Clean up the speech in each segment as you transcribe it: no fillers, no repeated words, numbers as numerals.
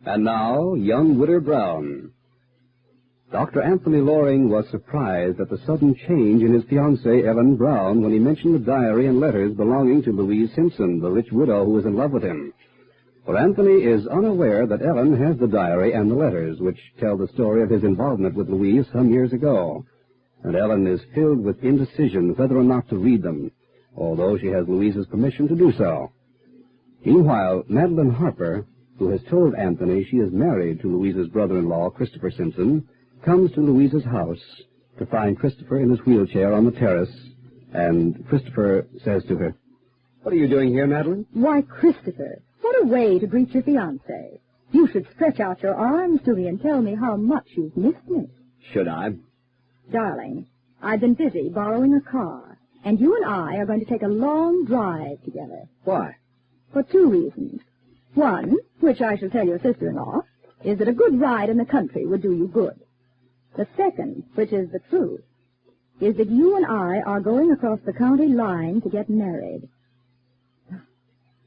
And now, young Widder Brown. Dr. Anthony Loring was surprised at the sudden change in his fiancée, Ellen Brown, when he mentioned the diary and letters belonging to Louise Simpson, the rich widow who was in love with him. For Anthony is unaware that Ellen has the diary and the letters, which tell the story of his involvement with Louise some years ago. And Ellen is filled with indecision whether or not to read them, although she has Louise's permission to do so. Meanwhile, Madeline Harper, who has told Anthony she is married to Louise's brother-in-law, Christopher Simpson, comes to Louise's house to find Christopher in his wheelchair on the terrace, and Christopher says to her, "What are you doing here, Madeline?" Why, Christopher, what a way to greet your fiancé. You should stretch out your arms to me and tell me how much you've missed me. Should I? Darling, I've been busy borrowing a car, and you and I are going to take a long drive together. Why? For 2 reasons. One, which I shall tell your sister-in-law, is that a good ride in the country would do you good. The second, which is the truth, is that you and I are going across the county line to get married.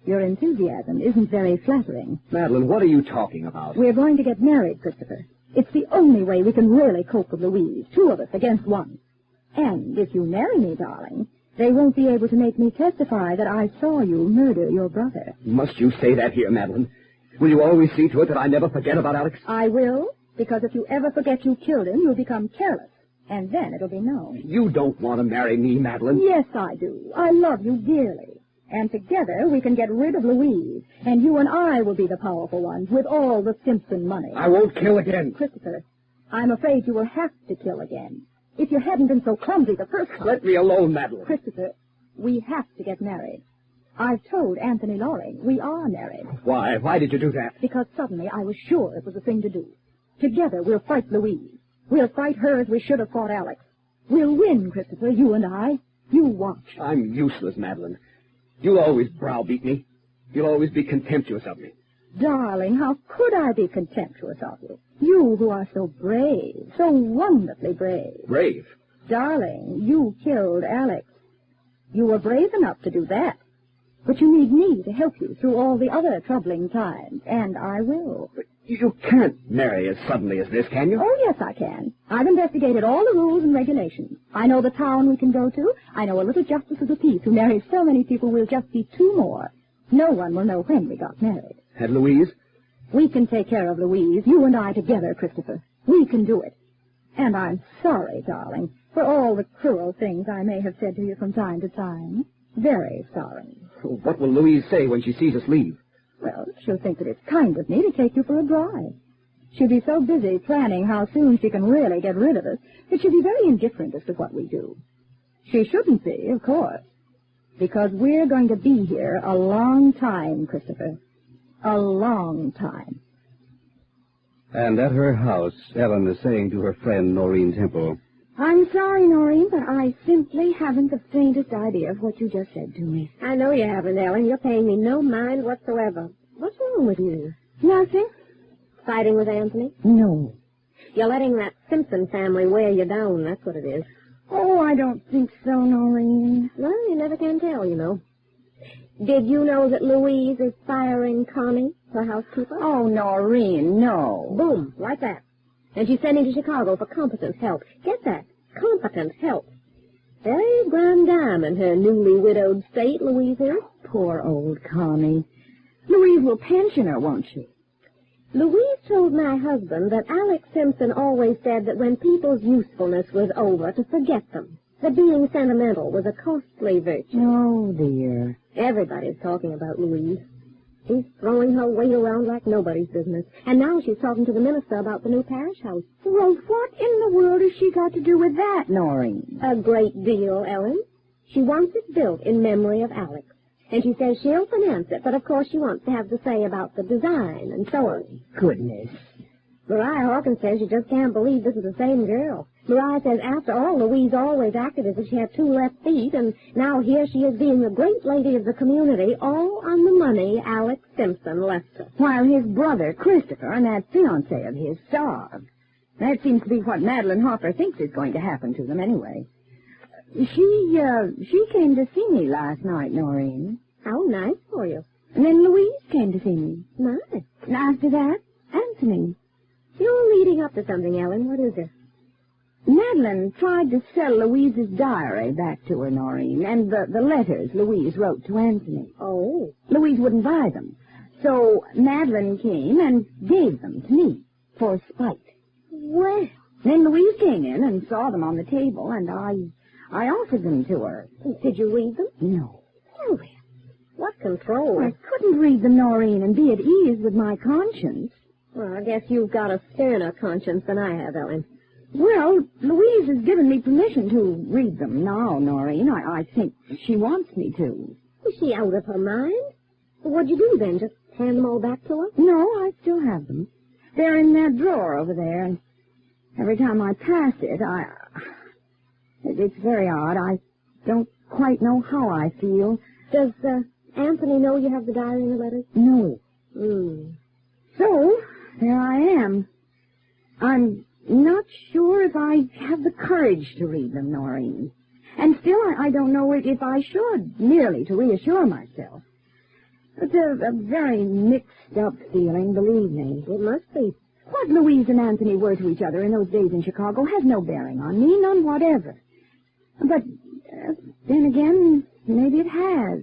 Your enthusiasm isn't very flattering. Madeline, what are you talking about? We're going to get married, Christopher. It's the only way we can really cope with Louise, 2 of us against 1. And if you marry me, darling, they won't be able to make me testify that I saw you murder your brother. Must you say that here, Madeline? Will you always see to it that I never forget about Alex? I will, because if you ever forget you killed him, you'll become careless, and then it'll be known. You don't want to marry me, Madeline. Yes, I do. I love you dearly. And together we can get rid of Louise, and you and I will be the powerful ones with all the Simpson money. I won't kill again. Christopher, I'm afraid you will have to kill again. If you hadn't been so clumsy the first time... Let me alone, Madeline. Christopher, we have to get married. I've told Anthony Loring we are married. Why? Why did you do that? Because suddenly I was sure it was the thing to do. Together we'll fight Louise. We'll fight her as we should have fought Alex. We'll win, Christopher, you and I. You watch. I'm useless, Madeline. You'll always browbeat me. You'll always be contemptuous of me. Darling, how could I be contemptuous of you? You who are so brave, so wonderfully brave. Brave? Darling, you killed Alex. You were brave enough to do that. But you need me to help you through all the other troubling times, and I will. But you can't marry as suddenly as this, can you? Oh, yes, I can. I've investigated all the rules and regulations. I know the town we can go to. I know a little justice of the peace who marries so many people we'll just be 2 more. No one will know when we got married. And Louise? We can take care of Louise, you and I together, Christopher. We can do it. And I'm sorry, darling, for all the cruel things I may have said to you from time to time. Very sorry. What will Louise say when she sees us leave? Well, she'll think that it's kind of me to take you for a drive. She'll be so busy planning how soon she can really get rid of us that she'll be very indifferent as to what we do. She shouldn't be, of course, because we're going to be here a long time, Christopher. A long time. And at her house, Ellen is saying to her friend, Noreen Temple, "I'm sorry, Noreen, but I simply haven't the faintest idea of what you just said to me." I know you haven't, Ellen. You're paying me no mind whatsoever. What's wrong with you? Nothing. Fighting with Anthony? No. You're letting that Simpson family wear you down, that's what it is. Oh, I don't think so, Noreen. Well, you never can tell, you know. Did you know that Louise is firing Connie, her housekeeper? Oh, Noreen, no. Boom, like that. And she's sending to Chicago for competent help. Get that, competent help. Very grand dame in her newly widowed state, Louise is. Poor old Connie. Louise will pension her, won't she? Louise told my husband that Alex Simpson always said that when people's usefulness was over, to forget them. That being sentimental was a costly virtue. Oh, dear. Everybody's talking about Louise. She's throwing her weight around like nobody's business. And now she's talking to the minister about the new parish house. Well, what in the world has she got to do with that, Noreen? A great deal, Ellen. She wants it built in memory of Alex. And she says she'll finance it, but of course she wants to have the say about the design and so on. Goodness. Mariah Hawkins says she just can't believe this is the same girl. Mariah says after all, Louise always acted as if she had 2 left feet, and now here she is being the great lady of the community, all on the money Alex Simpson left her. While his brother, Christopher, and that fiancé of his starved. That seems to be what Madeline Harper thinks is going to happen to them anyway. She came to see me last night, Noreen. How nice for you. And then Louise came to see me. Nice. And after that, Anthony. You're leading up to something, Ellen. What is it? Madeline tried to sell Louise's diary back to her, Noreen, and the letters Louise wrote to Anthony. Oh. Louise wouldn't buy them. So Madeline came and gave them to me for spite. Well. Then Louise came in and saw them on the table, and I offered them to her. Did you read them? No. Oh, well. What control? I couldn't read them, Noreen, and be at ease with my conscience. Well, I guess you've got a sterner conscience than I have, Ellen. Well, Louise has given me permission to read them now, Noreen. I think she wants me to. Is she out of her mind? Well, what'd you do then? Just hand them all back to her? No, I still have them. They're in that drawer over there, and every time I pass it, it's very odd. I don't quite know how I feel. Does Anthony know you have the diary and the letters? No. So, there I am. I'm not sure if I have the courage to read them, Noreen. And still, I don't know if I should, merely to reassure myself. It's a very mixed-up feeling, believe me. It must be. What Louise and Anthony were to each other in those days in Chicago has no bearing on me, none whatever. But then again, maybe it has.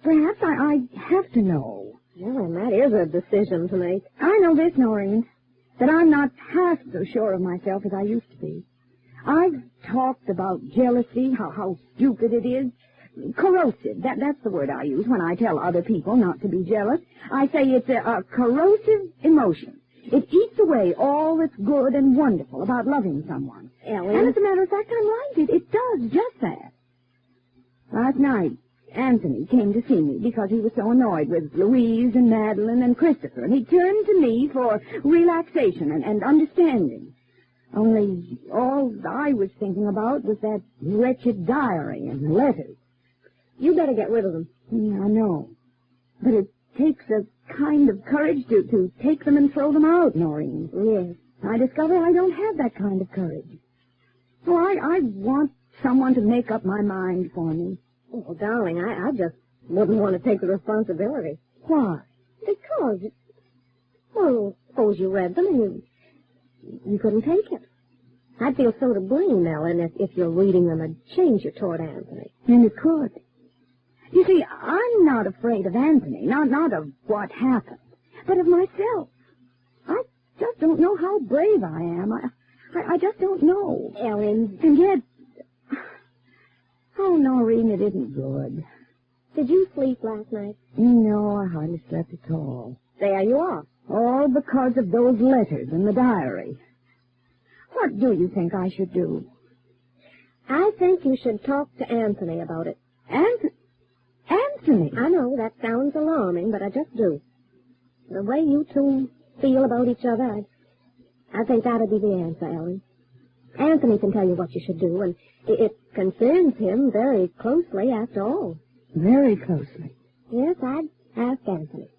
Perhaps I have to know. Well, and that is a decision to make. I know this, Noreen, that I'm not half so sure of myself as I used to be. I've talked about jealousy, how stupid it is. Corrosive, that's the word I use when I tell other people not to be jealous. I say it's a corrosive emotion. It eats away all that's good and wonderful about loving someone. Ellen? And as a matter of fact, I'm right. It does just that. Last night, Anthony came to see me because he was so annoyed with Louise and Madeline and Christopher, and he turned to me for relaxation and understanding. Only all I was thinking about was that wretched diary and letters. You better get rid of them. Yeah, I know. But it takes a kind of courage to take them and throw them out, Noreen. Yes. I discover I don't have that kind of courage. Oh, I want someone to make up my mind for me. Oh, darling, I just wouldn't want to take the responsibility. Why? Because, well, suppose you read them and you couldn't take it. I'd feel so to blame, Ellen, if your reading them would change you toward Anthony. And it could. You see, I'm not afraid of Anthony, not of what happened, but of myself. I just don't know how brave I am. I just don't know. Ellen. And yet, oh, Noreen, it isn't good. Did you sleep last night? No, I hardly slept at all. There you are. All because of those letters in the diary. What do you think I should do? I think you should talk to Anthony about it. Anthony? I know that sounds alarming, but I just do. The way you two feel about each other, I think that'd be the answer, Ellen. Anthony can tell you what you should do, and it concerns him very closely, after all. Very closely? Yes, I'd ask Anthony.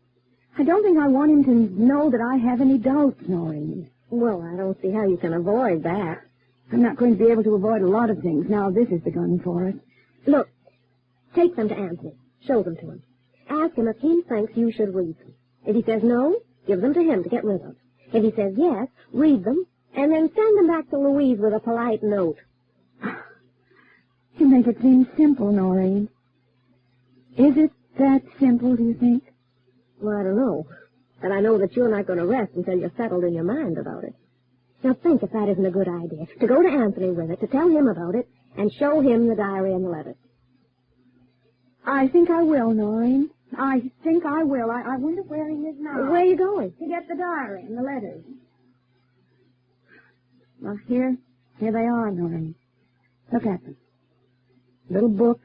I don't think I want him to know that I have any doubts, Noreen. Well, I don't see how you can avoid that. I'm not going to be able to avoid a lot of things now this has begun for us. Look, take them to Anthony. Show them to him. Ask him if he thinks you should read them. If he says no, give them to him to get rid of. If he says yes, read them, and then send them back to Louise with a polite note. You make it seem simple, Noreen. Is it that simple, do you think? Well, I don't know. But I know that you're not going to rest until you're settled in your mind about it. Now think if that isn't a good idea. To go to Anthony with it, to tell him about it, and show him the diary and the letters. I think I will, Noreen. I think I will. I wonder where he is now. Where are you going? To get the diary and the letters. Well, here they are, Noreen. Look at them. Little book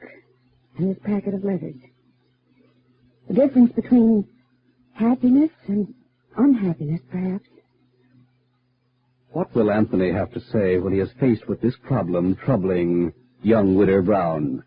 and this packet of letters. The difference between happiness and unhappiness, perhaps. What will Anthony have to say when he is faced with this problem troubling young Widder Brown?